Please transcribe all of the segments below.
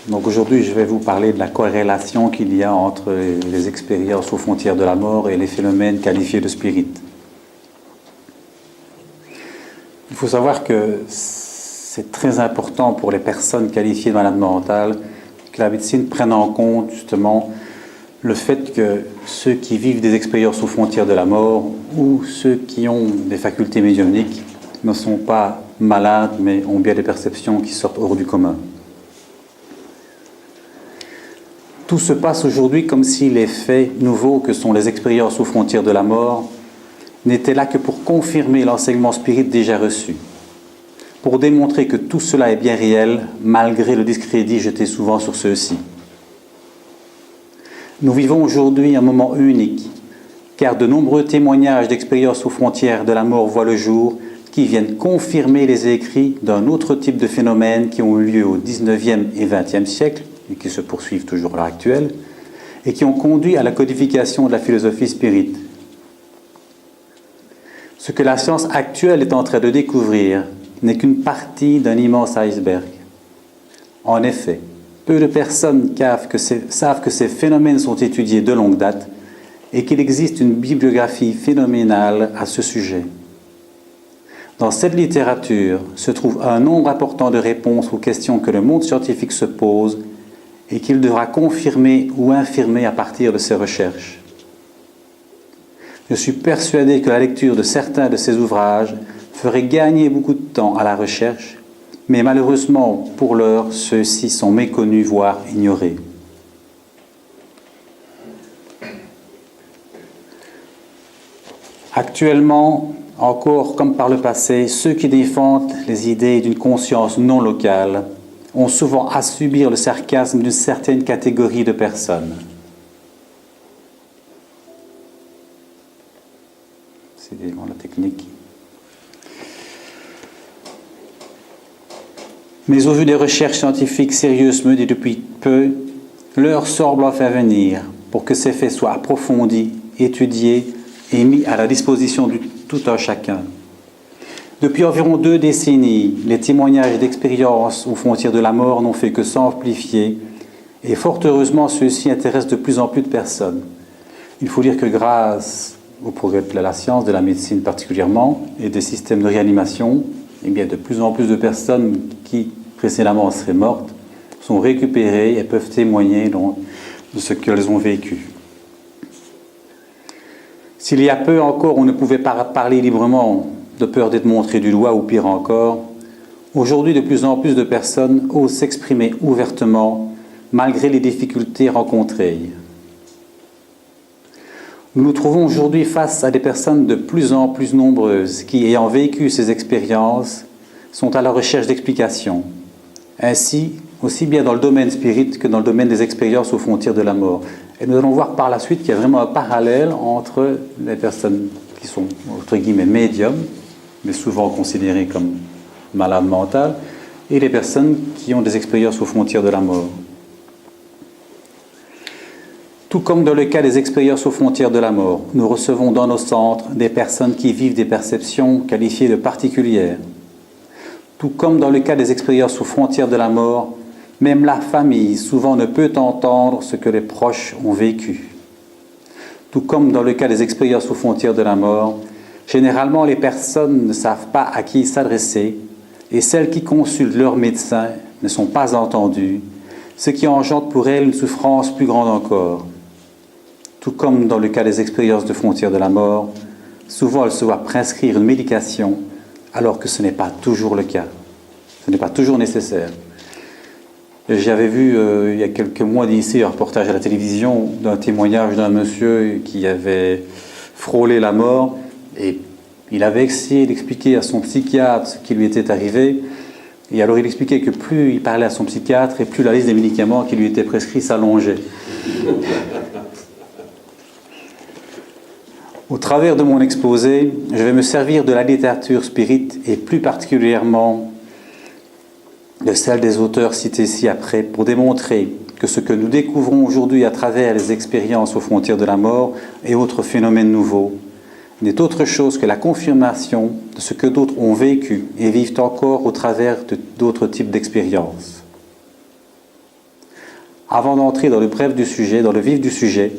Donc aujourd'hui, je vais vous parler de la corrélation qu'il y a entre les expériences aux frontières de la mort et les phénomènes qualifiés de spirites. Il faut savoir que c'est très important pour les personnes qualifiées de malades mentales que la médecine prenne en compte justement le fait que ceux qui vivent des expériences aux frontières de la mort ou ceux qui ont des facultés médiumniques ne sont pas malades mais ont bien des perceptions qui sortent hors du commun. Tout se passe aujourd'hui comme si les faits nouveaux que sont les expériences aux frontières de la mort n'étaient là que pour confirmer l'enseignement spirit déjà reçu, pour démontrer que tout cela est bien réel malgré le discrédit jeté souvent sur ceux-ci. Nous vivons aujourd'hui un moment unique, car de nombreux témoignages d'expériences aux frontières de la mort voient le jour qui viennent confirmer les écrits d'un autre type de phénomènes qui ont eu lieu au XIXe et XXe siècle, et qui se poursuivent toujours à l'heure actuelle, et qui ont conduit à la codification de la philosophie spirit. Ce que la science actuelle est en train de découvrir n'est qu'une partie d'un immense iceberg. En effet, peu de personnes savent que ces phénomènes sont étudiés de longue date et qu'il existe une bibliographie phénoménale à ce sujet. Dans cette littérature se trouve un nombre important de réponses aux questions que le monde scientifique se pose et qu'il devra confirmer ou infirmer à partir de ses recherches. Je suis persuadé que la lecture de certains de ces ouvrages ferait gagner beaucoup de temps à la recherche, mais malheureusement, pour l'heure, ceux-ci sont méconnus, voire ignorés. Actuellement, encore comme par le passé, ceux qui défendent les idées d'une conscience non locale ont souvent à subir le sarcasme d'une certaine catégorie de personnes. C'est la technique. Mais au vu des recherches scientifiques sérieuses menées depuis peu, l'heure semble enfin venir pour que ces faits soient approfondis, étudiés et mis à la disposition de tout un chacun. Depuis environ 2 décennies, les témoignages d'expériences aux frontières de la mort n'ont fait que s'amplifier et fort heureusement ceux-ci intéressent de plus en plus de personnes. Il faut dire que grâce au progrès de la science, de la médecine particulièrement, et des systèmes de réanimation, eh bien, de plus en plus de personnes qui précédemment seraient mortes sont récupérées et peuvent témoigner de ce qu'elles ont vécu. S'il y a peu encore, on ne pouvait pas parler librement de peur d'être montré du doigt ou pire encore, aujourd'hui de plus en plus de personnes osent s'exprimer ouvertement malgré les difficultés rencontrées. Nous nous trouvons aujourd'hui face à des personnes de plus en plus nombreuses qui, ayant vécu ces expériences, sont à la recherche d'explications. Ainsi, aussi bien dans le domaine spirit que dans le domaine des expériences aux frontières de la mort. Et nous allons voir par la suite qu'il y a vraiment un parallèle entre les personnes qui sont, entre guillemets, médiums, mais souvent considérées comme malades mentales, et les personnes qui ont des expériences aux frontières de la mort. Tout comme dans le cas des expériences aux frontières de la mort, nous recevons dans nos centres des personnes qui vivent des perceptions qualifiées de particulières. Tout comme dans le cas des expériences aux frontières de la mort, même la famille souvent ne peut entendre ce que les proches ont vécu. Tout comme dans le cas des expériences aux frontières de la mort, généralement les personnes ne savent pas à qui s'adresser et celles qui consultent leur médecin ne sont pas entendues, ce qui engendre pour elles une souffrance plus grande encore. Tout comme dans le cas des expériences de frontières de la mort, souvent elles se voient prescrire une médication alors que ce n'est pas toujours le cas. Ce n'est pas toujours nécessaire. J'avais vu il y a quelques mois d'ici un reportage à la télévision d'un témoignage d'un monsieur qui avait frôlé la mort et il avait essayé d'expliquer à son psychiatre ce qui lui était arrivé. Et alors il expliquait que plus il parlait à son psychiatre et plus la liste des médicaments qui lui étaient prescrits s'allongeait. Au travers de mon exposé, je vais me servir de la littérature spirit et plus particulièrement de celle des auteurs cités ci-après pour démontrer que ce que nous découvrons aujourd'hui à travers les expériences aux frontières de la mort et autres phénomènes nouveaux n'est autre chose que la confirmation de ce que d'autres ont vécu et vivent encore au travers d'autres types d'expériences. Avant d'entrer dans le bref du sujet, dans le vif du sujet,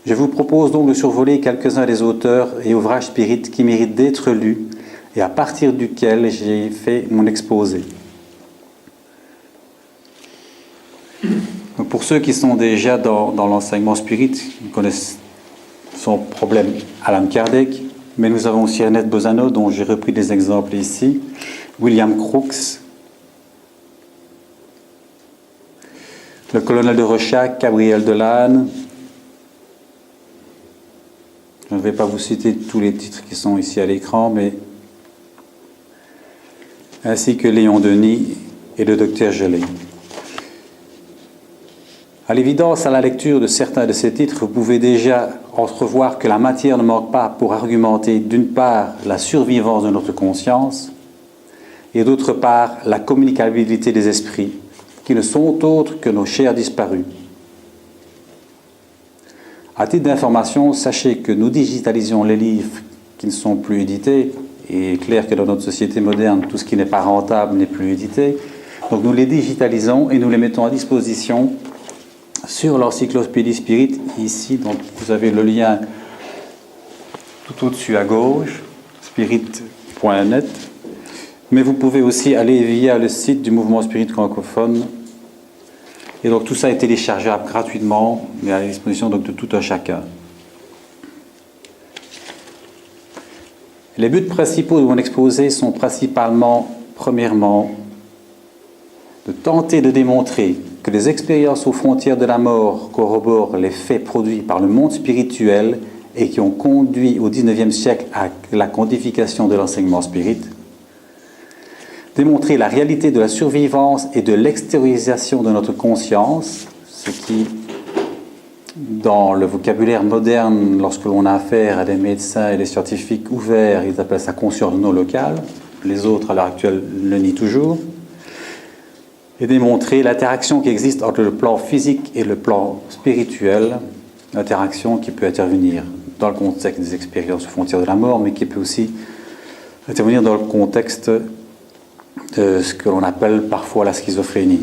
je vous propose donc de survoler quelques-uns des auteurs et ouvrages spirites qui méritent d'être lus et à partir duquel j'ai fait mon exposé. Donc pour ceux qui sont déjà dans l'enseignement spirit, ils connaissent son problème Alan Kardec, mais nous avons aussi Ernest Bozano, dont j'ai repris des exemples ici, William Crookes, le colonel de Rechac, Gabriel Delanne. Je ne vais pas vous citer tous les titres qui sont ici à l'écran, mais ainsi que Léon Denis et le docteur Gelé. À l'évidence, à la lecture de certains de ces titres, vous pouvez déjà entrevoir que la matière ne manque pas pour argumenter d'une part la survivance de notre conscience et d'autre part la communicabilité des esprits, qui ne sont autres que nos chers disparus. À titre d'information, sachez que nous digitalisons les livres qui ne sont plus édités, et il est clair que dans notre société moderne, tout ce qui n'est pas rentable n'est plus édité. Donc nous les digitalisons et nous les mettons à disposition sur l'encyclopédie Spirit, ici. Donc vous avez le lien tout au-dessus à gauche, spirit.net. Mais vous pouvez aussi aller via le site du mouvement Spirit francophone. Et donc tout ça est téléchargeable gratuitement, mais à la disposition donc, de tout un chacun. Les buts principaux de mon exposé sont principalement, premièrement, de tenter de démontrer que les expériences aux frontières de la mort corroborent les faits produits par le monde spirituel et qui ont conduit au XIXe siècle à la codification de l'enseignement spirit. Démontrer la réalité de la survivance et de l'extériorisation de notre conscience, ce qui, dans le vocabulaire moderne, lorsque l'on a affaire à des médecins et des scientifiques ouverts, ils appellent ça conscience non locale. Les autres, à l'heure actuelle, le nient toujours. Et démontrer l'interaction qui existe entre le plan physique et le plan spirituel, l'interaction qui peut intervenir dans le contexte des expériences aux frontières de la mort, mais qui peut aussi intervenir dans le contexte de ce que l'on appelle parfois la schizophrénie.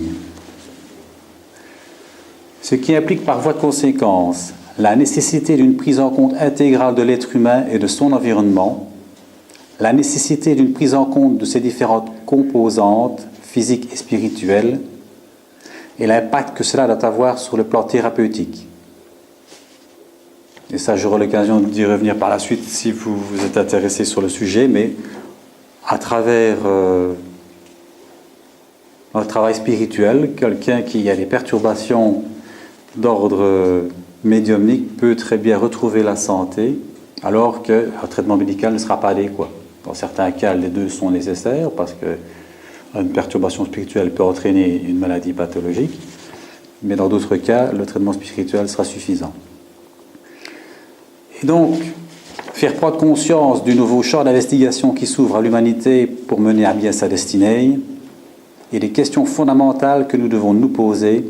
Ce qui implique par voie de conséquence la nécessité d'une prise en compte intégrale de l'être humain et de son environnement, la nécessité d'une prise en compte de ses différentes composantes physiques et spirituelles, et l'impact que cela doit avoir sur le plan thérapeutique. Et ça, j'aurai l'occasion d'y revenir par la suite si vous vous êtes intéressé sur le sujet, mais à travers un travail spirituel, quelqu'un qui a des perturbations d'ordre médiumnique peut très bien retrouver la santé, alors qu'un traitement médical ne sera pas adéquat. Dans certains cas, les deux sont nécessaires, parce qu'une perturbation spirituelle peut entraîner une maladie pathologique, mais dans d'autres cas, le traitement spirituel sera suffisant. Et donc, faire prendre conscience du nouveau champ d'investigation qui s'ouvre à l'humanité pour mener à bien sa destinée, et les questions fondamentales que nous devons nous poser,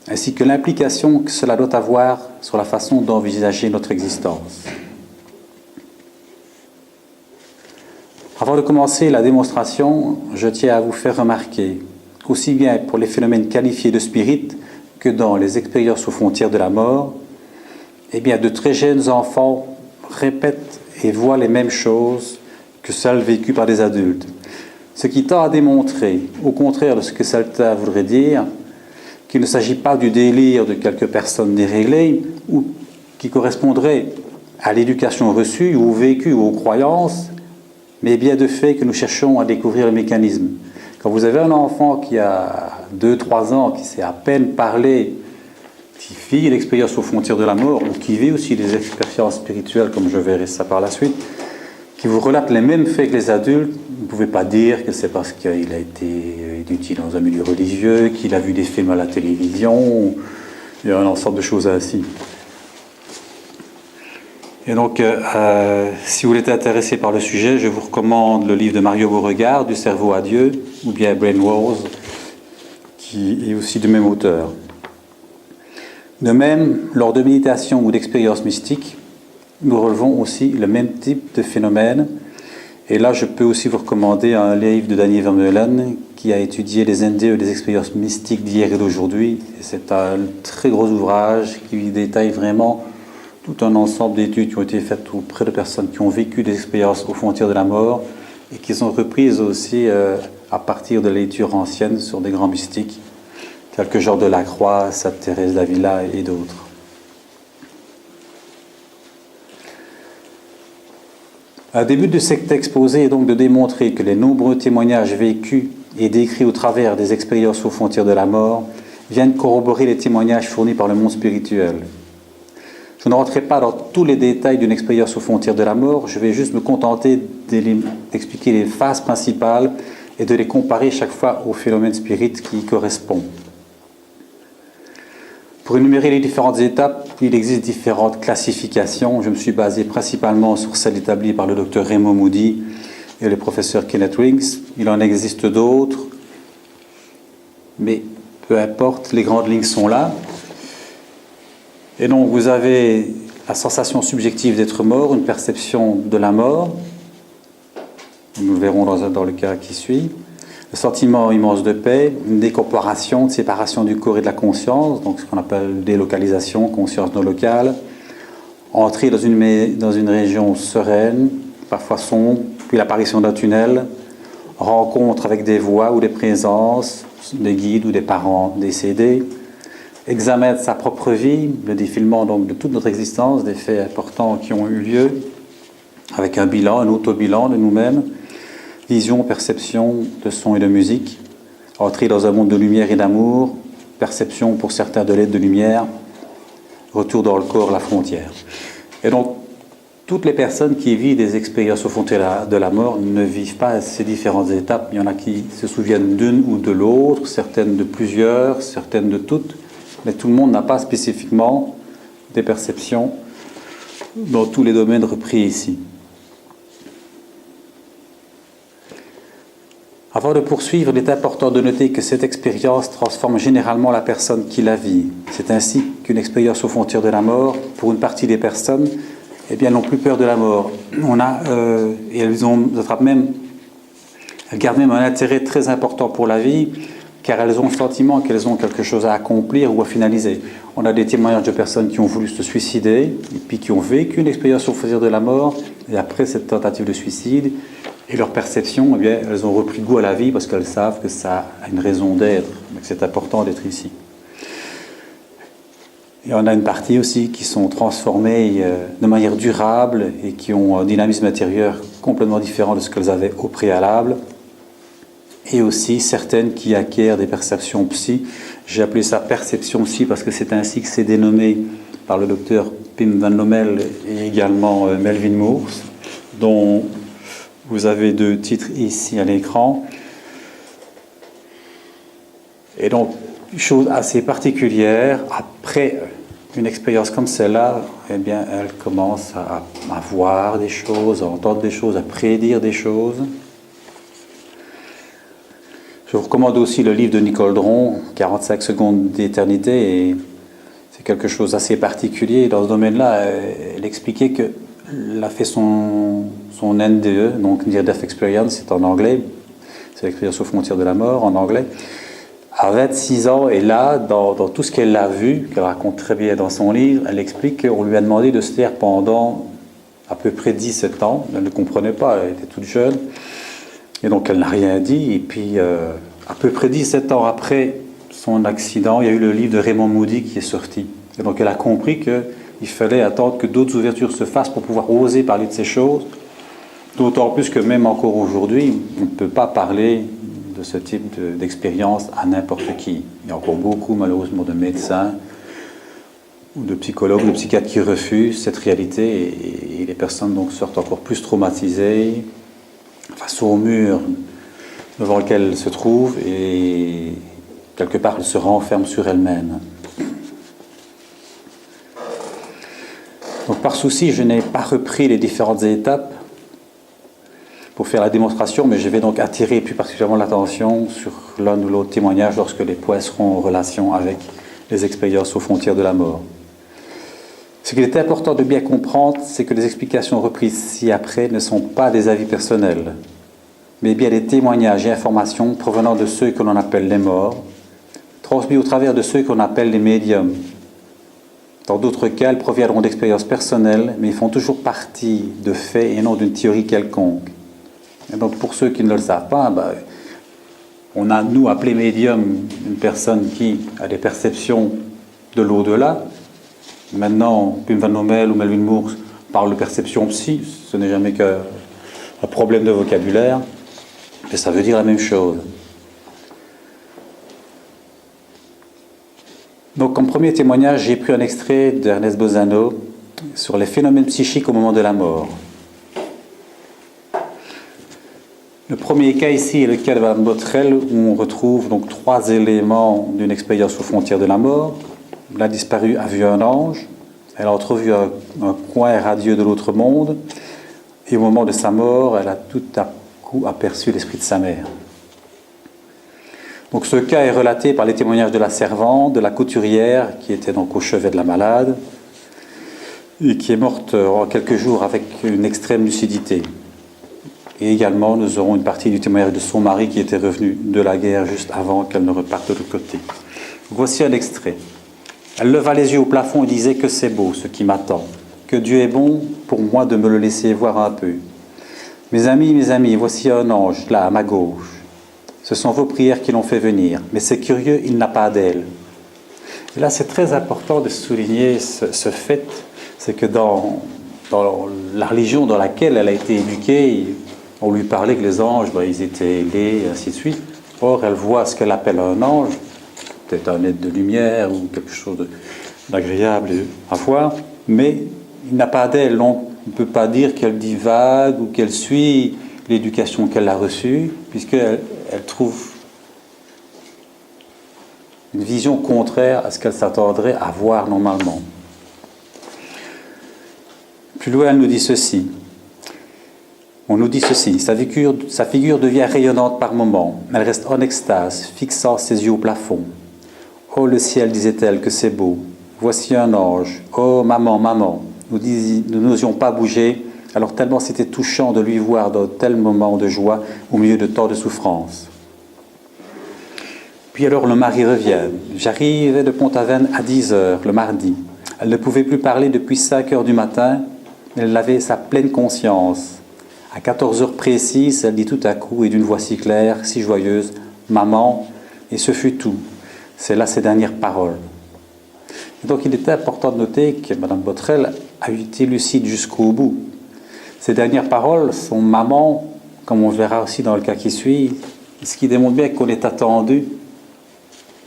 ainsi que l'implication que cela doit avoir sur la façon d'envisager notre existence. Avant de commencer la démonstration, je tiens à vous faire remarquer qu'aussi bien pour les phénomènes qualifiés de spirit que dans les expériences aux frontières de la mort, eh bien de très jeunes enfants répètent et voient les mêmes choses que celles vécues par des adultes. Ce qui tend à démontrer, au contraire de ce que certains voudraient dire, qu'il ne s'agit pas du délire de quelques personnes déréglées ou qui correspondrait à l'éducation reçue ou au vécu ou aux croyances, mais bien de fait que nous cherchons à découvrir le mécanisme. Quand vous avez un enfant qui a 2-3 ans, qui sait à peine parler, qui vit l'expérience aux frontières de la mort, ou qui vit aussi des expériences spirituelles, comme je verrai ça par la suite, qui vous relate les mêmes faits que les adultes, vous ne pouvez pas dire que c'est parce qu'il a été éduqué dans un milieu religieux, qu'il a vu des films à la télévision, il y a un ensemble de choses ainsi. Et donc, si vous êtes intéressé par le sujet, je vous recommande le livre de Mario Beauregard, Du cerveau à Dieu, ou bien Brain Wars, qui est aussi du même auteur. De même, lors de méditation ou d'expériences mystiques, nous relevons aussi le même type de phénomène, Et là, je peux aussi vous recommander un livre de Daniel Vermeulen qui a étudié les NDE, les expériences mystiques d'hier et d'aujourd'hui. Et c'est un très gros ouvrage qui détaille vraiment tout un ensemble d'études qui ont été faites auprès de personnes qui ont vécu des expériences aux frontières de la mort et qui sont reprises aussi à partir de la lecture ancienne sur des grands mystiques, tels que Georges de la Croix, Sainte Thérèse d'Avila et d'autres. Un début de cet exposé est donc de démontrer que les nombreux témoignages vécus et décrits au travers des expériences aux frontières de la mort viennent corroborer les témoignages fournis par le monde spirituel. Je ne rentrerai pas dans tous les détails d'une expérience aux frontières de la mort, je vais juste me contenter d'expliquer les phases principales et de les comparer chaque fois au phénomène spirit qui y correspond. Pour énumérer les différentes étapes, il existe différentes classifications. Je me suis basé principalement sur celle établie par le docteur Raymond Moody et le professeur Kenneth Wings. Il en existe d'autres, mais peu importe, les grandes lignes sont là. Et donc vous avez la sensation subjective d'être mort, une perception de la mort. Nous le verrons dans le cas qui suit. Le sentiment immense de paix, une décorporation, une séparation du corps et de la conscience, donc ce qu'on appelle délocalisation, conscience non locale, entrer dans une région sereine, parfois sombre, puis l'apparition d'un tunnel, rencontre avec des voix ou des présences, des guides ou des parents décédés, examen de sa propre vie, le défilement donc de toute notre existence, des faits importants qui ont eu lieu, avec un bilan, un autobilan de nous-mêmes, vision, perception de son et de musique, entrer dans un monde de lumière et d'amour, perception pour certains de l'aide de lumière, retour dans le corps, la frontière. Et donc, toutes les personnes qui vivent des expériences aux frontières de la mort ne vivent pas ces différentes étapes. Il y en a qui se souviennent d'une ou de l'autre, certaines de plusieurs, certaines de toutes, mais tout le monde n'a pas spécifiquement des perceptions dans tous les domaines repris ici. Avant de poursuivre, il est important de noter que cette expérience transforme généralement la personne qui la vit. C'est ainsi qu'une expérience aux frontières de la mort, pour une partie des personnes, eh bien, n'ont plus peur de la mort. Et elles gardent même un intérêt très important pour la vie, car elles ont le sentiment qu'elles ont quelque chose à accomplir ou à finaliser. On a des témoignages de personnes qui ont voulu se suicider, et puis qui ont vécu une expérience aux frontières de la mort, et après cette tentative de suicide, et leur perception, eh bien, elles ont repris goût à la vie parce qu'elles savent que ça a une raison d'être, que c'est important d'être ici. Et on a une partie aussi qui sont transformées de manière durable et qui ont un dynamisme intérieur complètement différent de ce qu'elles avaient au préalable. Et aussi certaines qui acquièrent des perceptions psy. J'ai appelé ça perception psy parce que c'est ainsi que c'est dénommé par le docteur Pim van Lommel et également Melvin Moore, dont vous avez 2 titres ici à l'écran. Et donc, chose assez particulière, après une expérience comme celle-là, eh bien, elle commence à voir des choses, à entendre des choses, à prédire des choses. Je vous recommande aussi le livre de Nicole Dron, 45 secondes d'éternité, et c'est quelque chose d'assez particulier. Dans ce domaine-là, elle expliquait que elle a fait son NDE, donc Near Death Experience, c'est en anglais, c'est l'expérience aux frontières de la mort en anglais, à 26 ans, et là, dans tout ce qu'elle a vu, qu'elle raconte très bien dans son livre, elle explique qu'on lui a demandé de se taire pendant à peu près 17 ans, elle ne comprenait pas, elle était toute jeune, et donc elle n'a rien dit, et puis à peu près 17 ans après son accident, il y a eu le livre de Raymond Moody qui est sorti, et donc elle a compris qu'il fallait attendre que d'autres ouvertures se fassent pour pouvoir oser parler de ces choses, d'autant plus que même encore aujourd'hui, on ne peut pas parler de ce type d'expérience à n'importe qui. Il y a encore beaucoup, malheureusement, de médecins ou de psychologues, de psychiatres qui refusent cette réalité et les personnes donc sortent encore plus traumatisées face au mur devant lequel elles se trouvent et quelque part elles se renferment sur elles-mêmes. Donc par souci, je n'ai pas repris les différentes étapes pour faire la démonstration, mais je vais donc attirer plus particulièrement l'attention sur l'un ou l'autre témoignage lorsque les points seront en relation avec les expériences aux frontières de la mort. Ce qu'il est important de bien comprendre, c'est que les explications reprises ci-après ne sont pas des avis personnels, mais bien des témoignages et informations provenant de ceux que l'on appelle les morts, transmis au travers de ceux qu'on appelle les médiums. Dans d'autres cas, elles proviendront d'expériences personnelles, mais ils font toujours partie de faits et non d'une théorie quelconque. Et donc pour ceux qui ne le savent pas, on a, nous, appelé médium une personne qui a des perceptions de l'au-delà. Maintenant, Pim Van Lommel ou Melvin Moore parlent de perception psy, ce n'est jamais qu'un problème de vocabulaire, mais ça veut dire la même chose. Donc, comme premier témoignage, j'ai pris un extrait d'Ernest Bozano sur les phénomènes psychiques au moment de la mort. Le premier cas ici est le cas de Mme Botrel, où on retrouve donc 3 éléments d'une expérience aux frontières de la mort. La disparue a vu un ange, elle a entrevu un coin radieux de l'autre monde, et au moment de sa mort, elle a tout à coup aperçu l'esprit de sa mère. Donc ce cas est relaté par les témoignages de la servante, de la couturière, qui était donc au chevet de la malade, et qui est morte en quelques jours avec une extrême lucidité. Et également, nous aurons une partie du témoignage de son mari qui était revenu de la guerre juste avant qu'elle ne reparte de l'autre côté. Voici un extrait. Elle leva les yeux au plafond et disait que c'est beau ce qui m'attend, que Dieu est bon pour moi de me le laisser voir un peu. Mes amis, voici un ange, là, à ma gauche. Ce sont vos prières qui l'ont fait venir, mais c'est curieux, il n'a pas d'aile. Et là, c'est très important de souligner ce fait, c'est que dans la religion dans laquelle elle a été éduquée, on lui parlait que les anges, ils étaient ailés, et ainsi de suite. Or, elle voit ce qu'elle appelle un ange, peut-être un être de lumière ou quelque chose d'agréable à voir, mais il n'a pas d'aile. On ne peut pas dire qu'elle divague ou qu'elle suit l'éducation qu'elle a reçue, puisqu'elle trouve une vision contraire à ce qu'elle s'attendrait à voir normalement. Plus loin, elle nous dit ceci. On nous dit ceci, sa figure devient rayonnante par moments. Elle reste en extase, fixant ses yeux au plafond. « Oh, le ciel, disait-elle, que c'est beau. Voici un ange. Oh, maman, maman. » Nous n'osions pas bouger, alors tellement c'était touchant de lui voir dans tel moment de joie au milieu de tant de souffrance. Puis alors le mari revient. J'arrivais de Pont-Aven à 10h, le mardi. Elle ne pouvait plus parler depuis 5h du matin, mais elle avait sa pleine conscience. À 14h précises, elle dit tout à coup, et d'une voix si claire, si joyeuse, « Maman », et ce fut tout. C'est là ses dernières paroles. Et donc il était important de noter que Mme Botrel a été lucide jusqu'au bout. Ses dernières paroles sont « Maman », comme on verra aussi dans le cas qui suit, ce qui démontre bien qu'on est attendu.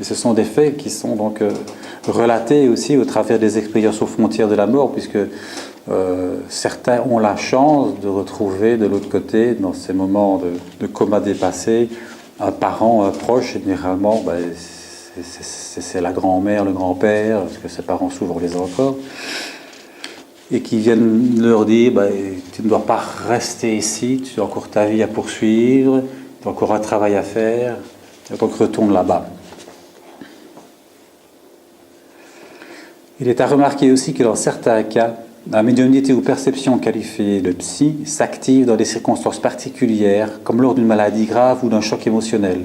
Et ce sont des faits qui sont donc relatés aussi au travers des expériences aux frontières de la mort, puisque certains ont la chance de retrouver de l'autre côté, dans ces moments de coma dépassé, un parent, un proche. Généralement, c'est la grand-mère, le grand-père, parce que ses parents souvent les ont encore, et qui viennent leur dire tu ne dois pas rester ici, tu as encore ta vie à poursuivre, tu as encore un travail à faire, donc retourne là-bas. Il est à remarquer aussi que dans certains cas, la médiumnité ou perception qualifiée de psy s'active dans des circonstances particulières, comme lors d'une maladie grave ou d'un choc émotionnel.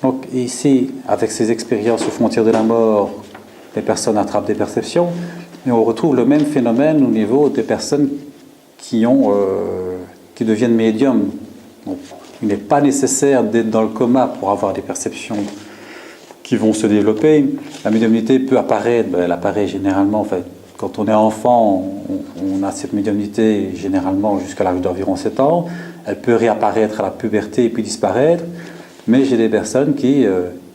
Donc ici, avec ces expériences aux frontières de la mort, les personnes attrapent des perceptions, mais on retrouve le même phénomène au niveau des personnes qui deviennent médiums. Donc, il n'est pas nécessaire d'être dans le coma pour avoir des perceptions qui vont se développer. La médiumnité peut apparaître, elle apparaît généralement, quand on est enfant, on a cette médiumnité généralement jusqu'à l'âge d'environ 7 ans. Elle peut réapparaître à la puberté et puis disparaître. Mais j'ai des personnes qui,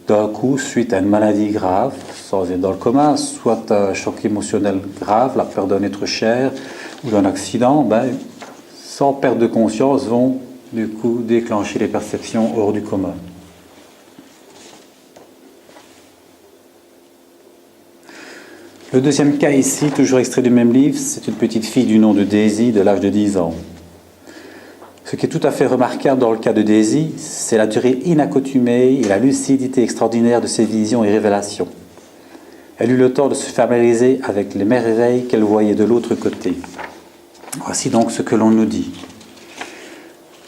d'un coup, suite à une maladie grave, sans être dans le coma, soit un choc émotionnel grave, la perte d'un être cher ou d'un accident, sans perte de conscience, vont du coup déclencher les perceptions hors du coma. Le deuxième cas ici, toujours extrait du même livre, c'est une petite fille du nom de Daisy, de l'âge de 10 ans. Ce qui est tout à fait remarquable dans le cas de Daisy, c'est la durée inaccoutumée et la lucidité extraordinaire de ses visions et révélations. Elle eut le temps de se familiariser avec les merveilles qu'elle voyait de l'autre côté. Voici donc ce que l'on nous dit.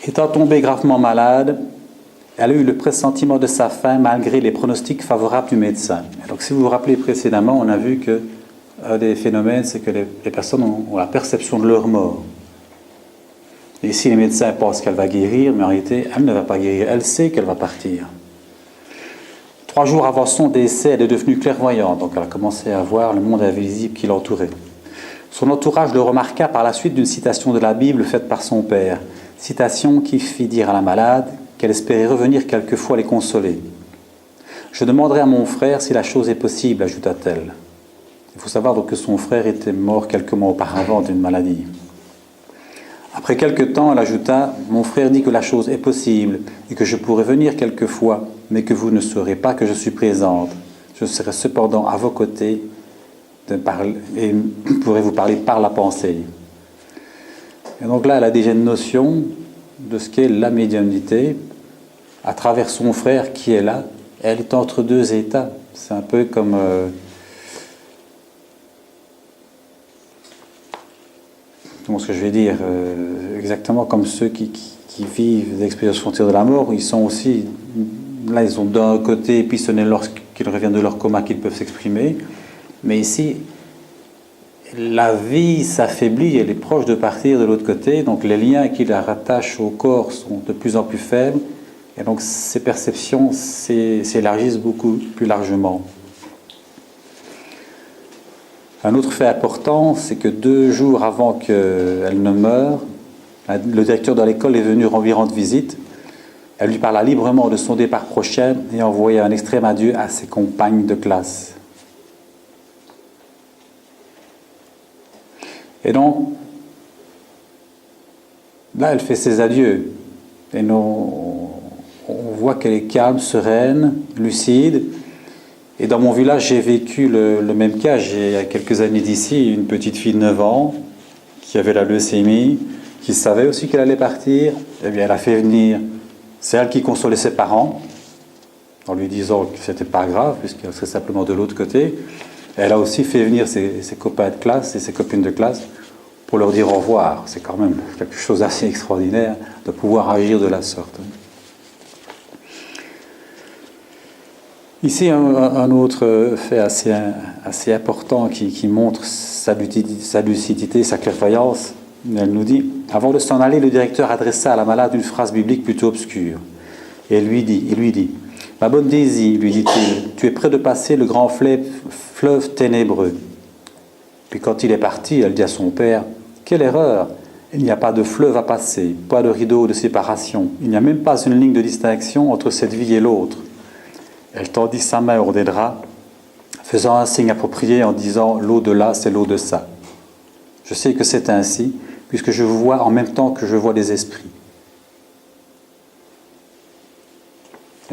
Étant tombée gravement malade, elle a eu le pressentiment de sa fin malgré les pronostics favorables du médecin. Donc, si vous vous rappelez précédemment, on a vu que un des phénomènes, c'est que les personnes ont la perception de leur mort. Et ici, les médecins pensent qu'elle va guérir, mais en réalité, elle ne va pas guérir. Elle sait qu'elle va partir. 3 jours avant son décès, elle est devenue clairvoyante. Donc, elle a commencé à voir le monde invisible qui l'entourait. Son entourage le remarqua par la suite d'une citation de la Bible faite par son père. Citation qui fit dire à la malade qu'elle espérait revenir quelquefois les consoler. « Je demanderai à mon frère si la chose est possible », ajouta-t-elle. Il faut savoir donc que son frère était mort quelques mois auparavant d'une maladie. Après quelque temps, elle ajouta « Mon frère dit que la chose est possible et que je pourrai venir quelquefois, mais que vous ne saurez pas que je suis présente. Je serai cependant à vos côtés et pourrai vous parler par la pensée. » Et donc là, elle a déjà une notion de ce qu'est la médiumnité à travers son frère qui est là. Elle est entre 2 états. C'est un peu comme... comment est-ce que je vais dire, exactement comme ceux qui vivent des expériences frontières de la mort, ils sont aussi, là ils ont d'un côté, puis ce n'est lorsqu'ils reviennent de leur coma qu'ils peuvent s'exprimer, mais ici, la vie s'affaiblit, elle est proche de partir de l'autre côté, donc les liens qui la rattachent au corps sont de plus en plus faibles, et donc ces perceptions s'élargissent beaucoup plus largement. Un autre fait important, c'est que 2 jours avant qu'elle ne meure, le directeur de l'école est venu lui rendre visite. Elle lui parla librement de son départ prochain et envoya un extrême adieu à ses compagnes de classe. Et donc, là, elle fait ses adieux. Et on voit qu'elle est calme, sereine, lucide. Et dans mon village, j'ai vécu le même cas. J'ai, il y a quelques années d'ici, une petite fille de 9 ans qui avait la leucémie, qui savait aussi qu'elle allait partir. Eh bien, elle a fait venir, c'est elle qui consolait ses parents, en lui disant que c'était pas grave, puisqu'elle serait simplement de l'autre côté. Elle a aussi fait venir ses copains de classe et ses copines de classe pour leur dire au revoir. C'est quand même quelque chose d'assez extraordinaire de pouvoir agir de la sorte. Ici, un autre fait assez important qui montre sa lucidité, sa clairvoyance. Elle nous dit « Avant de s'en aller, le directeur adressa à la malade une phrase biblique plutôt obscure. Et il lui dit « Ma bonne Daisy, lui dit-il, tu es près de passer le grand fleuve ténébreux. » Puis quand il est parti, elle dit à son père « Quelle erreur! Il n'y a pas de fleuve à passer, pas de rideau de séparation. Il n'y a même pas une ligne de distinction entre cette vie et l'autre. » Elle tendit sa main hors des draps, faisant un signe approprié en disant « L'au-delà, c'est l'au-deçà. Je sais que c'est ainsi, puisque je vous vois en même temps que je vois les esprits. »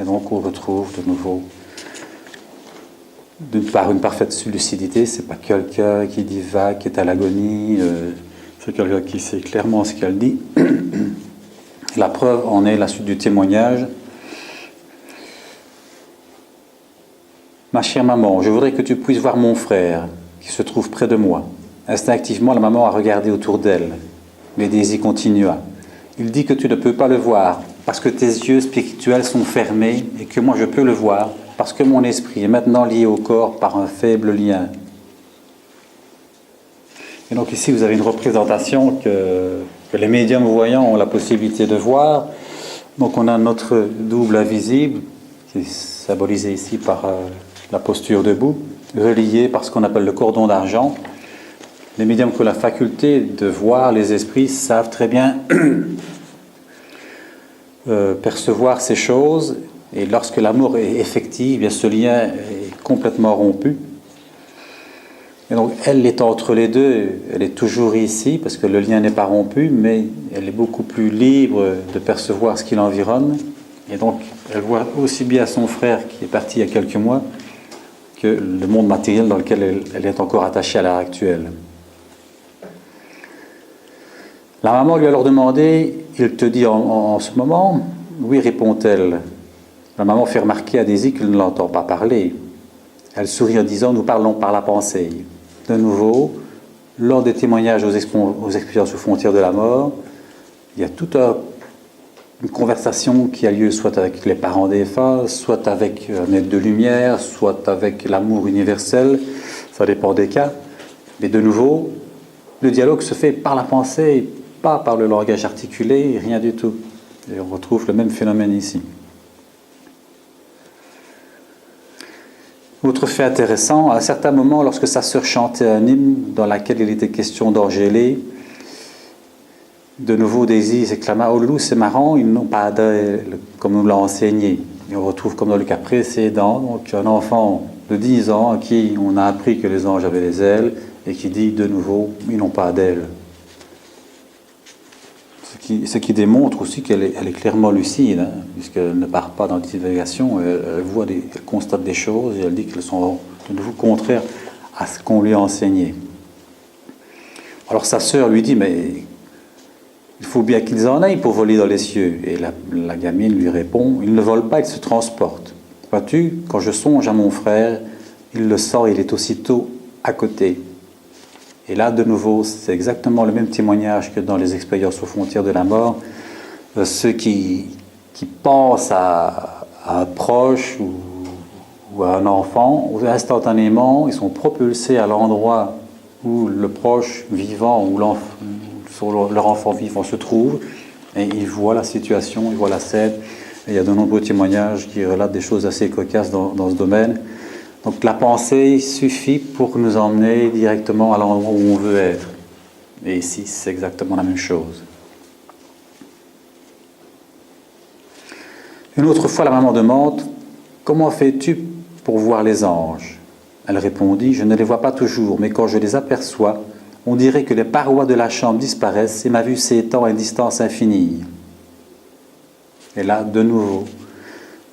Et donc on retrouve de nouveau, d'une part, une parfaite lucidité. C'est pas quelqu'un qui divague, qui est à l'agonie, c'est quelqu'un qui sait clairement ce qu'elle dit. La preuve en est la suite du témoignage. Ma chère maman, je voudrais que tu puisses voir mon frère, qui se trouve près de moi. Instinctivement, la maman a regardé autour d'elle. Mais Daisy continua. Il dit que tu ne peux pas le voir, parce que tes yeux spirituels sont fermés, et que moi je peux le voir, parce que mon esprit est maintenant lié au corps par un faible lien. Et donc ici, vous avez une représentation que les médiums voyants ont la possibilité de voir. Donc on a notre double invisible, qui est symbolisé ici par la posture debout, relié par ce qu'on appelle le cordon d'argent. Les médiums qui ont la faculté de voir les esprits savent très bien percevoir ces choses, et lorsque l'amour est effectif, bien ce lien est complètement rompu. Et donc elle est entre les deux, elle est toujours ici parce que le lien n'est pas rompu, mais elle est beaucoup plus libre de percevoir ce qui l'environne, et donc elle voit aussi bien son frère qui est parti il y a quelques mois que le monde matériel dans lequel elle est encore attachée à l'heure actuelle. La maman lui a alors demandé « Il te dit en ce moment ?» « Oui, répond-elle. La maman fait remarquer à Daisy qu'il ne l'entend pas parler. Elle sourit en disant « Nous parlons par la pensée ». De nouveau, lors des témoignages aux expériences aux frontières de la mort, il y a toute une conversation qui a lieu soit avec les parents des défunts, soit avec un être de lumière, soit avec l'amour universel, ça dépend des cas. Mais de nouveau, le dialogue se fait par la pensée, pas par le langage articulé, rien du tout. Et on retrouve le même phénomène ici. Autre fait intéressant, à un certain moment, lorsque sa sœur chantait un hymne dans lequel il était question d'Angélé, de nouveau Daisy s'exclama « Oh loulou, c'est marrant, ils n'ont pas d'ailes, comme nous l'a enseigné ». Et on retrouve comme dans le cas précédent, donc un enfant de 10 ans à qui on a appris que les anges avaient des ailes et qui dit de nouveau « Ils n'ont pas d'ailes ». Ce qui démontre aussi qu'elle est clairement lucide, hein, puisqu'elle ne part pas dans la divagation, elle constate des choses et elle dit qu'elles sont de nouveau contraires à ce qu'on lui a enseigné. Alors sa sœur lui dit, mais il faut bien qu'ils en aillent pour voler dans les cieux. Et la gamine lui répond, ils ne volent pas, ils se transportent. Vois-tu, quand je songe à mon frère, il le sent, il est aussitôt à côté. Et là, de nouveau, c'est exactement le même témoignage que dans les expériences aux frontières de la mort. Ceux qui pensent à un proche ou à un enfant, instantanément, ils sont propulsés à l'endroit où le proche vivant ou leur enfant vivant se trouve, et ils voient la situation, ils voient la scène. Et il y a de nombreux témoignages qui relatent des choses assez cocasses dans ce domaine. Donc la pensée suffit pour nous emmener directement à l'endroit où on veut être. Et ici, c'est exactement la même chose. Une autre fois, la maman demande « Comment fais-tu pour voir les anges ?» Elle répondit « Je ne les vois pas toujours, mais quand je les aperçois, on dirait que les parois de la chambre disparaissent et ma vue s'étend à une distance infinie. » Et là, de nouveau,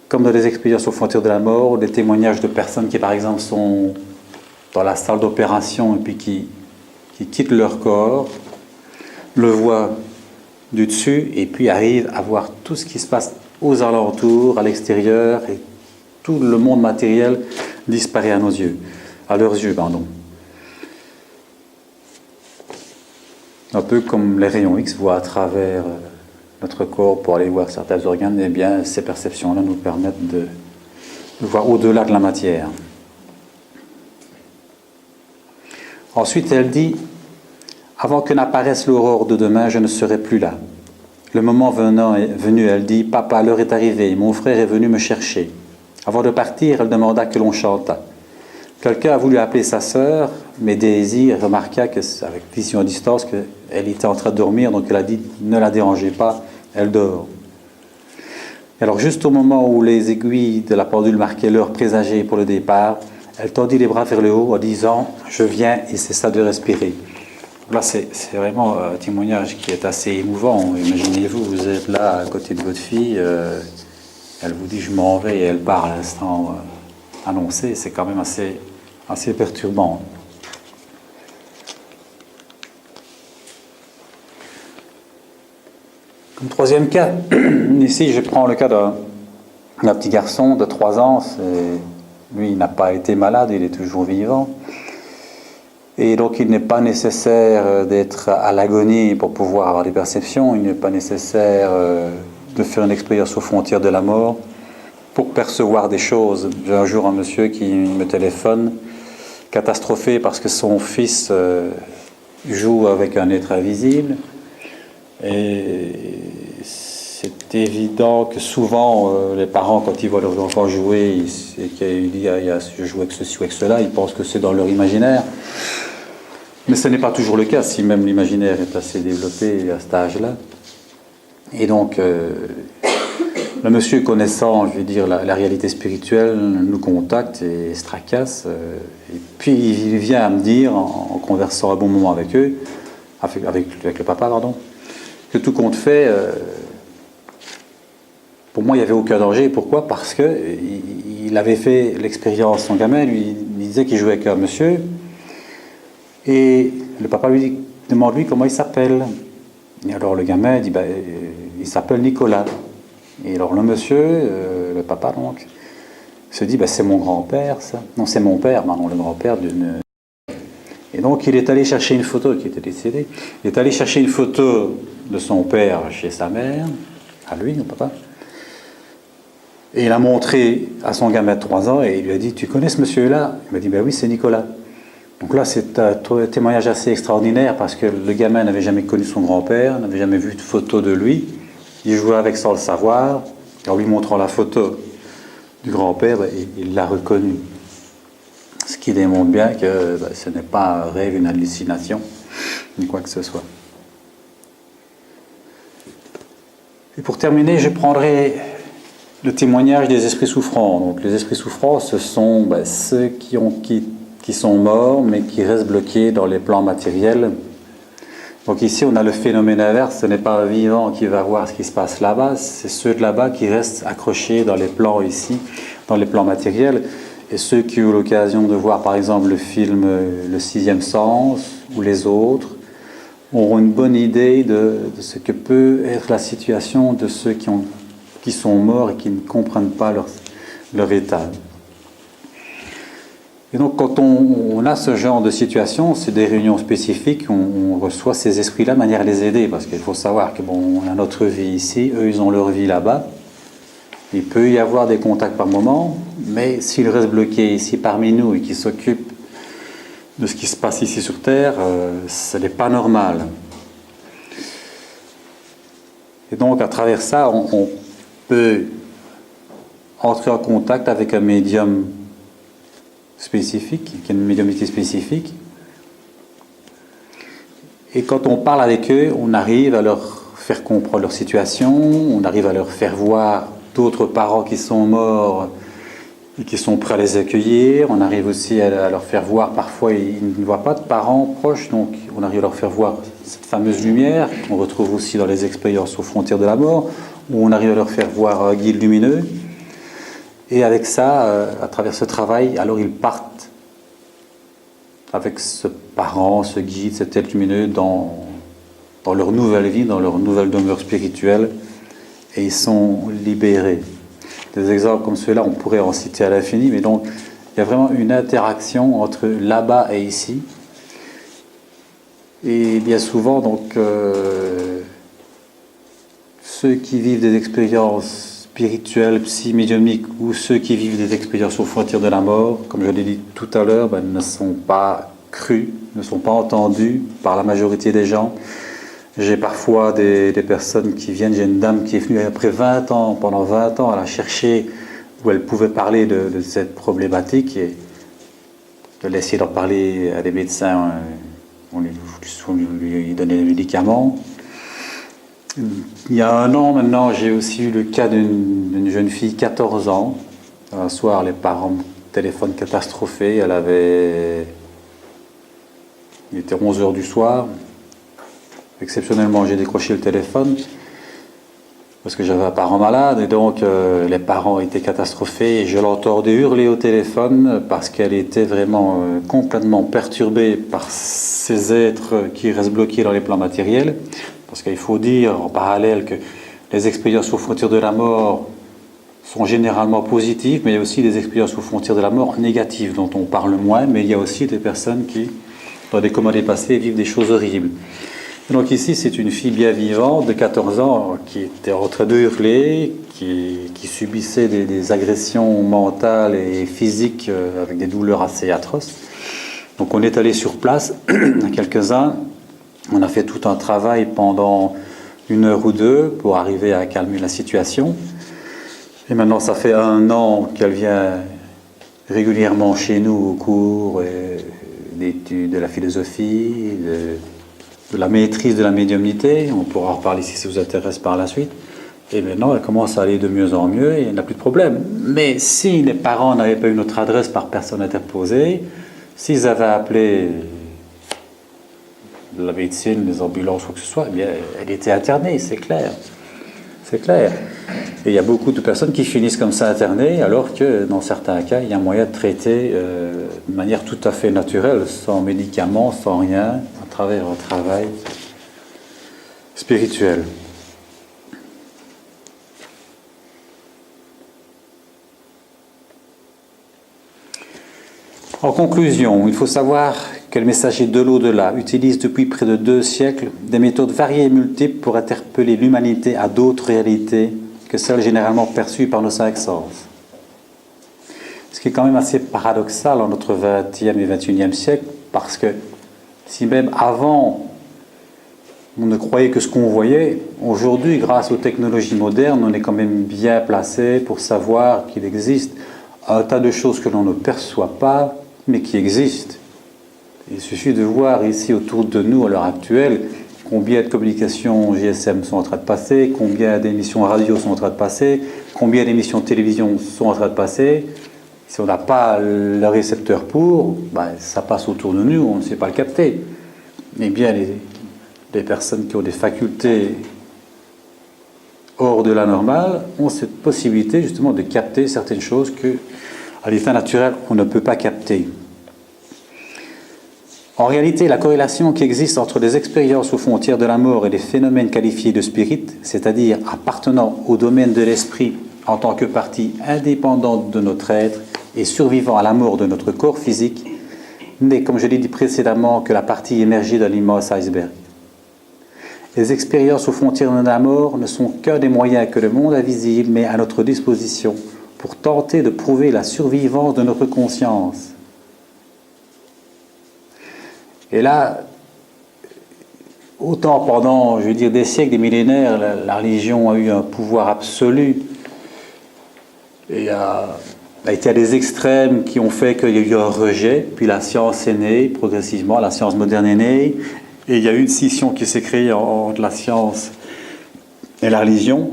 comme dans les expériences aux frontières de la mort, des témoignages de personnes qui, par exemple, sont dans la salle d'opération et puis qui quittent leur corps, le voient du dessus et puis arrivent à voir tout ce qui se passe aux alentours, à l'extérieur, et tout le monde matériel disparaît à leurs yeux, pardon. Un peu comme les rayons X voient à travers notre corps pour aller voir certains organes, eh bien, ces perceptions-là nous permettent de voir au-delà de la matière. Ensuite, elle dit « Avant que n'apparaisse l'aurore de demain, je ne serai plus là. » Le moment venu, elle dit « Papa, l'heure est arrivée, mon frère est venu me chercher. » Avant de partir, elle demanda que l'on chantât. Quelqu'un a voulu appeler sa sœur, mais Daisy remarqua avec vision à distance qu'elle était en train de dormir, donc elle a dit « Ne la dérangez pas, elle dort. » Alors juste au moment où les aiguilles de la pendule marquaient l'heure présagée pour le départ, elle tendit les bras vers le haut en disant « Je viens » et cessa de respirer. Là, c'est vraiment un témoignage qui est assez émouvant. Imaginez-vous, vous êtes là à côté de votre fille, elle vous dit « Je m'en vais » et elle part à l'instant annoncé. C'est quand même assez perturbant. Comme troisième cas, ici je prends le cas d'un petit garçon de 3 ans. Lui, il n'a pas été malade, il est toujours vivant. Et donc il n'est pas nécessaire d'être à l'agonie pour pouvoir avoir des perceptions, il n'est pas nécessaire de faire une expérience aux frontières de la mort pour percevoir des choses. J'ai un jour un monsieur qui me téléphone, catastrophé parce que son fils joue avec un être invisible. Et c'est évident que souvent, les parents, quand ils voient leurs enfants jouer, et qu'ils disent « je joue avec ceci ou avec cela », ils pensent que c'est dans leur imaginaire. Mais ce n'est pas toujours le cas, si même l'imaginaire est assez développé à cet âge-là. Et donc, le monsieur connaissant, je veux dire, la réalité spirituelle, nous contacte et se tracasse. Et puis, il vient à me dire, en conversant un bon moment avec eux, avec le papa, pardon, que tout compte fait, pour moi, il n'y avait aucun danger. Pourquoi ? Parce qu'il avait fait l'expérience, son gamin, lui disait qu'il jouait avec un monsieur, et le papa demande lui comment il s'appelle. Et alors le gamin dit, il s'appelle Nicolas. Et alors le monsieur, le papa donc, Il se dit, c'est mon grand-père, ça. Non, c'est mon père, le grand-père d'une... Et donc, il est allé chercher une photo qui était décédée. Il est allé chercher une photo de son père chez sa mère, à lui, au papa. Et il a montré à son gamin de 3 ans et il lui a dit, tu connais ce monsieur-là? Il m'a dit, oui, c'est Nicolas. Donc là, c'est un témoignage assez extraordinaire parce que le gamin n'avait jamais connu son grand-père, n'avait jamais vu de photo de lui. Il jouait avec sans le savoir. En lui montrant la photo du grand-père, il l'a reconnu. Ce qui démontre bien que ce n'est pas un rêve, une hallucination, ni quoi que ce soit. Et pour terminer, je prendrai le témoignage des esprits souffrants. Donc, les esprits souffrants, ce sont ceux qui sont morts, mais qui restent bloqués dans les plans matériels. Donc ici, on a le phénomène inverse. Ce n'est pas un vivant qui va voir ce qui se passe là-bas, c'est ceux de là-bas qui restent accrochés dans les plans ici, dans les plans matériels. Et ceux qui ont eu l'occasion de voir, par exemple, le film Le Sixième Sens ou les autres, auront une bonne idée de ce que peut être la situation de ceux qui sont morts et qui ne comprennent pas leur état. Et donc, quand on a ce genre de situation, c'est des réunions spécifiques, on reçoit ces esprits-là de manière à les aider, parce qu'il faut savoir que on a notre vie ici, eux, ils ont leur vie là-bas. Il peut y avoir des contacts par moment, mais s'ils restent bloqués ici parmi nous et qu'ils s'occupent de ce qui se passe ici sur Terre, ce n'est pas normal. Et donc, à travers ça, on peut entrer en contact avec un médium spécifique, qui a une médiumnité spécifique. Et quand on parle avec eux, on arrive à leur faire comprendre leur situation, on arrive à leur faire voir d'autres parents qui sont morts et qui sont prêts à les accueillir. On arrive aussi à leur faire voir, parfois ils ne voient pas de parents proches, donc on arrive à leur faire voir cette fameuse lumière qu'on retrouve aussi dans les expériences aux frontières de la mort, où on arrive à leur faire voir un guide lumineux. Et avec ça, à travers ce travail, alors ils partent avec ce parent, ce guide, cet être lumineux dans leur nouvelle vie, dans leur nouvelle demeure spirituelle, et ils sont libérés. Des exemples comme ceux-là, on pourrait en citer à l'infini, mais donc il y a vraiment une interaction entre là-bas et ici. Et bien souvent, donc, ceux qui vivent des expériences spirituels, psy-médiumniques, ou ceux qui vivent des expériences aux frontières de la mort, comme je l'ai dit tout à l'heure, ne sont pas crus, ne sont pas entendus par la majorité des gens. J'ai parfois des personnes qui viennent, j'ai une dame qui est venue après 20 ans, pendant 20 ans, elle a cherché où elle pouvait parler de cette problématique, et elle a essayé d'en parler à des médecins, on lui donnait des médicaments. Il y a 1 an maintenant, j'ai aussi eu le cas d'une jeune fille, 14 ans. Un soir, les parents téléphone catastrophé. Il était 11 h du soir. Exceptionnellement, j'ai décroché le téléphone parce que j'avais un parent malade, et donc les parents étaient catastrophés. Et je l'entendais hurler au téléphone parce qu'elle était vraiment complètement perturbée par ces êtres qui restent bloqués dans les plans matériels. Parce qu'il faut dire en parallèle que les expériences aux frontières de la mort sont généralement positives, mais il y a aussi des expériences aux frontières de la mort négatives, dont on parle moins, mais il y a aussi des personnes qui, dans des comas dépassés, vivent des choses horribles. Donc ici, c'est une fille bien vivante de 14 ans qui était en train de hurler, qui subissait des agressions mentales et physiques avec des douleurs assez atroces. Donc on est allé sur place, quelques-uns. On a fait tout un travail pendant 1 heure ou 2 pour arriver à calmer la situation. Et maintenant, ça fait 1 an qu'elle vient régulièrement chez nous au cours d'études de la philosophie, de la maîtrise de la médiumnité. On pourra en reparler si ça vous intéresse par la suite. Et maintenant, elle commence à aller de mieux en mieux et elle n'a plus de problème. Mais si les parents n'avaient pas eu notre adresse par personne interposée, s'ils avaient appelé la médecine, les ambulances, quoi que ce soit, eh bien, elle était internée, c'est clair. C'est clair. Et il y a beaucoup de personnes qui finissent comme ça internées, alors que dans certains cas, il y a moyen de traiter de manière tout à fait naturelle, sans médicaments, sans rien, à travers un travail spirituel. En conclusion, il faut savoir que le messager de l'au-delà utilise depuis près de 2 siècles des méthodes variées et multiples pour interpeller l'humanité à d'autres réalités que celles généralement perçues par nos 5 sens. Ce qui est quand même assez paradoxal en notre 20e et 21e siècle, parce que si même avant on ne croyait que ce qu'on voyait, aujourd'hui, grâce aux technologies modernes, on est quand même bien placé pour savoir qu'il existe un tas de choses que l'on ne perçoit pas, mais qui existent. Il suffit de voir ici autour de nous à l'heure actuelle combien de communications GSM sont en train de passer, combien d'émissions radio sont en train de passer, combien d'émissions de télévision sont en train de passer. Si on n'a pas le récepteur pour, ça passe autour de nous, on ne sait pas le capter. Eh bien, les personnes qui ont des facultés hors de la normale ont cette possibilité justement de capter certaines choses que, à l'état naturel, on ne peut pas capter. En réalité, la corrélation qui existe entre les expériences aux frontières de la mort et les phénomènes qualifiés de spirites, c'est-à-dire appartenant au domaine de l'esprit en tant que partie indépendante de notre être et survivant à la mort de notre corps physique, n'est, comme je l'ai dit précédemment, que la partie émergée d'un immense iceberg. Les expériences aux frontières de la mort ne sont qu'un des moyens que le monde invisible met à notre disposition pour tenter de prouver la survivance de notre conscience. Et là, autant pendant, des siècles, des millénaires, la religion a eu un pouvoir absolu et a été à des extrêmes qui ont fait qu'il y a eu un rejet, puis la science est née progressivement, la science moderne est née, et il y a eu une scission qui s'est créée entre la science et la religion.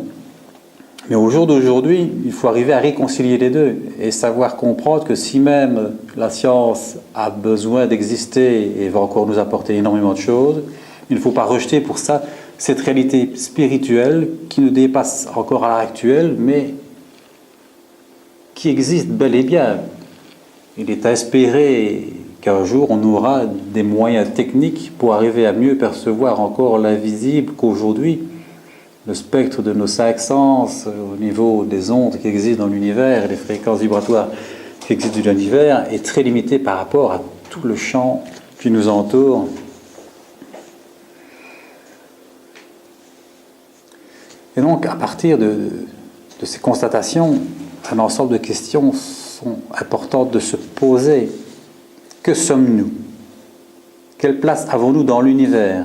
Mais au jour d'aujourd'hui, il faut arriver à réconcilier les deux et savoir comprendre que si même la science a besoin d'exister et va encore nous apporter énormément de choses, il ne faut pas rejeter pour ça cette réalité spirituelle qui nous dépasse encore à l'heure actuelle, mais qui existe bel et bien. Il est à espérer qu'un jour on aura des moyens techniques pour arriver à mieux percevoir encore l'invisible qu'aujourd'hui. Le spectre de nos 5 sens au niveau des ondes qui existent dans l'univers et des fréquences vibratoires qui existent dans l'univers est très limité par rapport à tout le champ qui nous entoure. Et donc, à partir de ces constatations, un ensemble de questions sont importantes de se poser. Que sommes-nous? Quelle place avons-nous dans l'univers?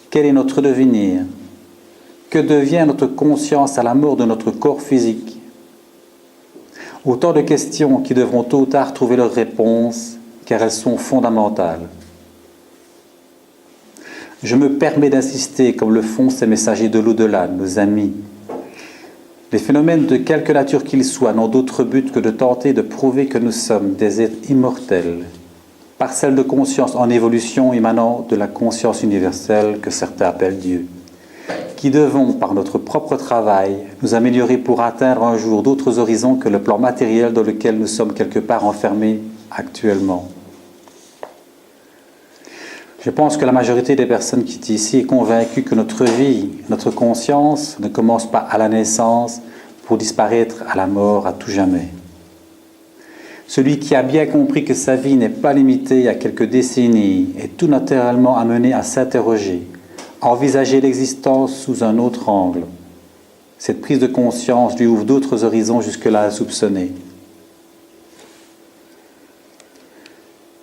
Quel est notre devenir? Que devient notre conscience à la mort de notre corps physique? Autant de questions qui devront tôt ou tard trouver leur réponse, car elles sont fondamentales. Je me permets d'insister, comme le font ces messagers de l'au-delà, nos amis. Les phénomènes de quelque nature qu'ils soient n'ont d'autre but que de tenter de prouver que nous sommes des êtres immortels, parcelles de conscience en évolution émanant de la conscience universelle que certains appellent Dieu, qui devons, par notre propre travail, nous améliorer pour atteindre un jour d'autres horizons que le plan matériel dans lequel nous sommes quelque part enfermés actuellement. Je pense que la majorité des personnes qui sont ici est convaincue que notre vie, notre conscience ne commence pas à la naissance pour disparaître à la mort à tout jamais. Celui qui a bien compris que sa vie n'est pas limitée à quelques décennies est tout naturellement amené à s'interroger, à envisager l'existence sous un autre angle. Cette prise de conscience lui ouvre d'autres horizons jusque-là insoupçonnés.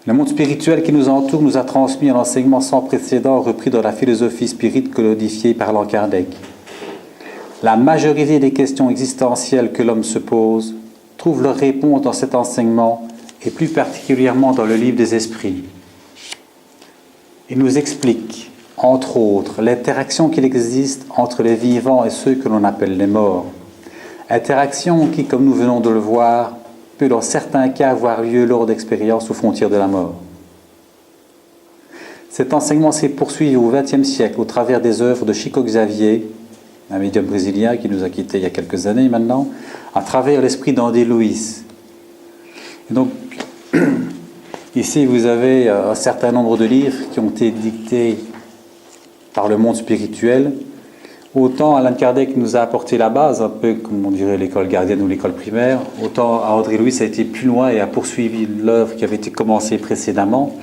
Le monde spirituel qui nous entoure nous a transmis un enseignement sans précédent repris dans la philosophie spirite codifiée par Allan Kardec. La majorité des questions existentielles que l'homme se pose trouvent leur réponse dans cet enseignement et plus particulièrement dans le livre des esprits. Il nous explique, entre autres, l'interaction qu'il existe entre les vivants et ceux que l'on appelle les morts. Interaction qui, comme nous venons de le voir, peut dans certains cas avoir lieu lors d'expériences aux frontières de la mort. Cet enseignement s'est poursuivi au XXe siècle au travers des œuvres de Chico Xavier, un médium brésilien qui nous a quittés il y a quelques années maintenant, à travers l'esprit d'André Luiz. Et donc, ici vous avez un certain nombre de livres qui ont été dictés par le monde spirituel, Autant Alan Kardec nous a apporté la base, un peu comme on dirait l'école gardienne ou l'école primaire, autant à André Louis ça a été plus loin et a poursuivi l'œuvre qui avait été commencée précédemment.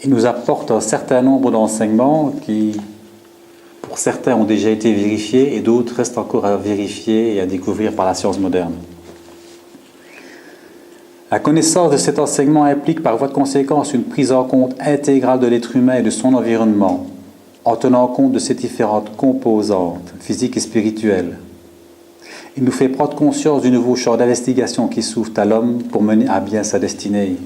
Il nous apporte un certain nombre d'enseignements qui, pour certains, ont déjà été vérifiés et d'autres restent encore à vérifier et à découvrir par la science moderne. La connaissance de cet enseignement implique par voie de conséquence une prise en compte intégrale de l'être humain et de son environnement, en tenant compte de ses différentes composantes, physiques et spirituelles. Il nous fait prendre conscience du nouveau champ d'investigation qui s'ouvre à l'homme pour mener à bien sa destinée.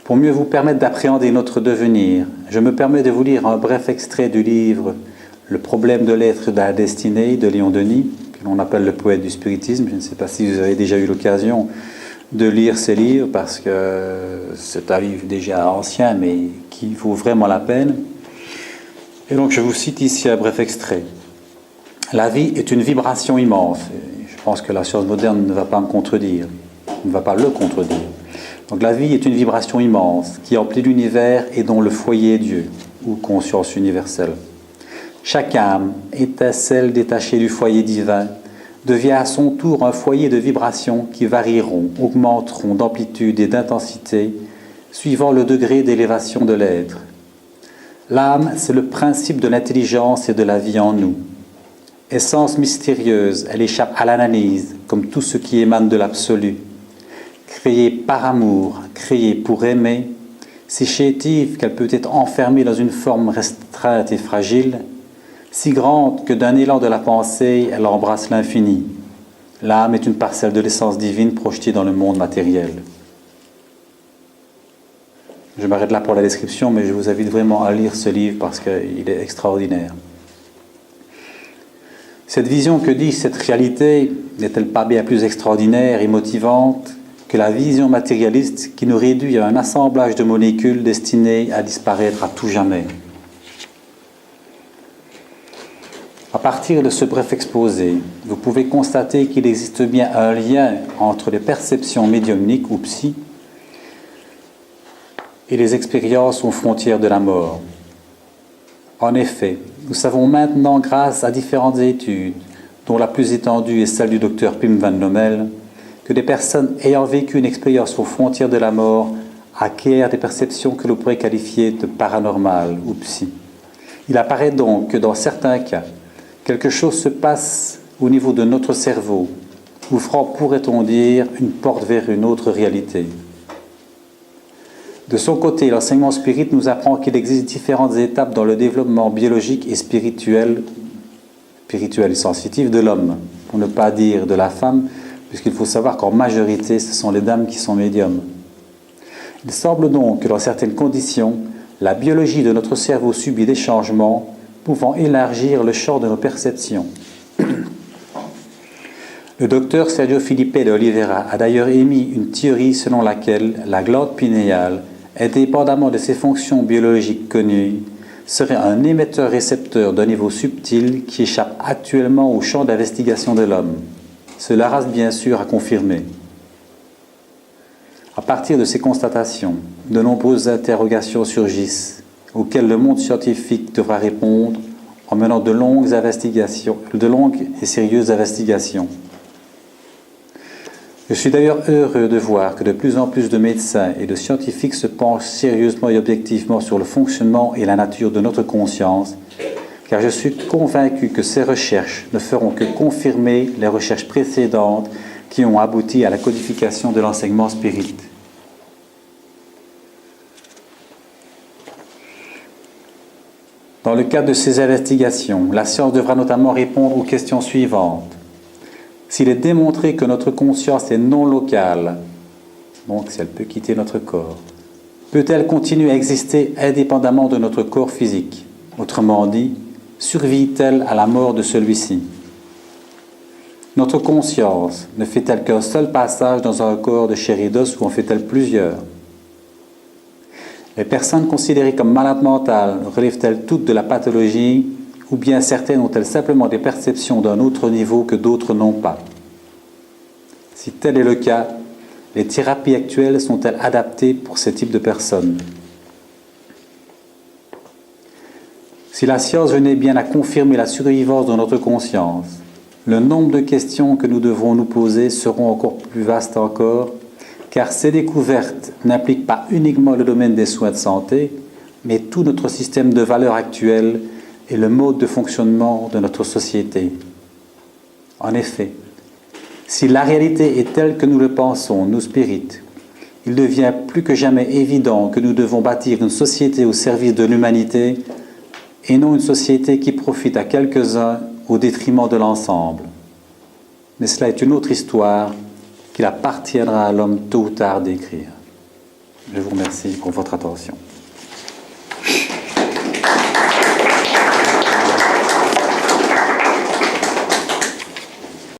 Pour mieux vous permettre d'appréhender notre devenir, je me permets de vous lire un bref extrait du livre « Le problème de l'être et de la destinée » de Léon Denis, que l'on appelle le poète du spiritisme. Je ne sais pas si vous avez déjà eu l'occasion de lire ces livres, parce que c'est un livre déjà ancien, mais qui vaut vraiment la peine. Et donc je vous cite ici un bref extrait. « La vie est une vibration immense. » Je pense que la science moderne ne va pas me contredire, ne va pas le contredire. Donc la vie est une vibration immense qui emplit l'univers et dont le foyer est Dieu, ou conscience universelle. Chaque âme, étincelle détachée du foyer divin, devient à son tour un foyer de vibrations qui varieront, augmenteront d'amplitude et d'intensité, suivant le degré d'élévation de l'être. L'âme, c'est le principe de l'intelligence et de la vie en nous. Essence mystérieuse, elle échappe à l'analyse, comme tout ce qui émane de l'absolu. Créée par amour, créée pour aimer, si chétive qu'elle peut être enfermée dans une forme restreinte et fragile, si grande que d'un élan de la pensée, elle embrasse l'infini. L'âme est une parcelle de l'essence divine projetée dans le monde matériel. Je m'arrête là pour la description, mais je vous invite vraiment à lire ce livre parce qu'il est extraordinaire. Cette vision que dit cette réalité n'est-elle pas bien plus extraordinaire et motivante que la vision matérialiste qui nous réduit à un assemblage de molécules destinées à disparaître à tout jamais? À partir de ce bref exposé, vous pouvez constater qu'il existe bien un lien entre les perceptions médiumniques ou psy et les expériences aux frontières de la mort. En effet, nous savons maintenant, grâce à différentes études, dont la plus étendue est celle du docteur Pim van Lommel, que des personnes ayant vécu une expérience aux frontières de la mort acquièrent des perceptions que l'on pourrait qualifier de paranormales ou psy. Il apparaît donc que dans certains cas, quelque chose se passe au niveau de notre cerveau, ouvrant, pourrait-on dire, une porte vers une autre réalité. De son côté, l'enseignement spirit nous apprend qu'il existe différentes étapes dans le développement biologique et spirituel et sensitif de l'homme, pour ne pas dire de la femme, puisqu'il faut savoir qu'en majorité, ce sont les dames qui sont médiums. Il semble donc que dans certaines conditions, la biologie de notre cerveau subit des changements pouvant élargir le champ de nos perceptions. Le docteur Sergio Filipe de Oliveira a d'ailleurs émis une théorie selon laquelle la glande pinéale, indépendamment de ses fonctions biologiques connues, serait un émetteur-récepteur d'un niveau subtil qui échappe actuellement au champ d'investigation de l'homme. Cela reste bien sûr à confirmer. À partir de ces constatations, de nombreuses interrogations surgissent, auxquelles le monde scientifique devra répondre en menant de longues et sérieuses investigations. Je suis d'ailleurs heureux de voir que de plus en plus de médecins et de scientifiques se penchent sérieusement et objectivement sur le fonctionnement et la nature de notre conscience, car je suis convaincu que ces recherches ne feront que confirmer les recherches précédentes qui ont abouti à la codification de l'enseignement spirit. Dans le cadre de ces investigations, la science devra notamment répondre aux questions suivantes. S'il est démontré que notre conscience est non locale, donc si elle peut quitter notre corps, peut-elle continuer à exister indépendamment de notre corps physique? Autrement dit, survit-elle à la mort de celui-ci? Notre conscience ne fait-elle qu'un seul passage dans un corps de chair et d'os ou en fait-elle plusieurs? Les personnes considérées comme malades mentales relèvent-elles toutes de la pathologie ou bien certaines ont-elles simplement des perceptions d'un autre niveau que d'autres n'ont pas? Si tel est le cas, les thérapies actuelles sont-elles adaptées pour ce type de personnes? Si la science venait bien à confirmer la survivance de notre conscience, le nombre de questions que nous devrons nous poser seront encore plus vastes encore, car ces découvertes n'impliquent pas uniquement le domaine des soins de santé, mais tout notre système de valeurs actuel et le mode de fonctionnement de notre société. En effet, si la réalité est telle que nous le pensons, nous spirites, il devient plus que jamais évident que nous devons bâtir une société au service de l'humanité et non une société qui profite à quelques-uns au détriment de l'ensemble. Mais cela est une autre histoire qu'il appartiendra à l'homme tôt ou tard d'écrire. Je vous remercie pour votre attention.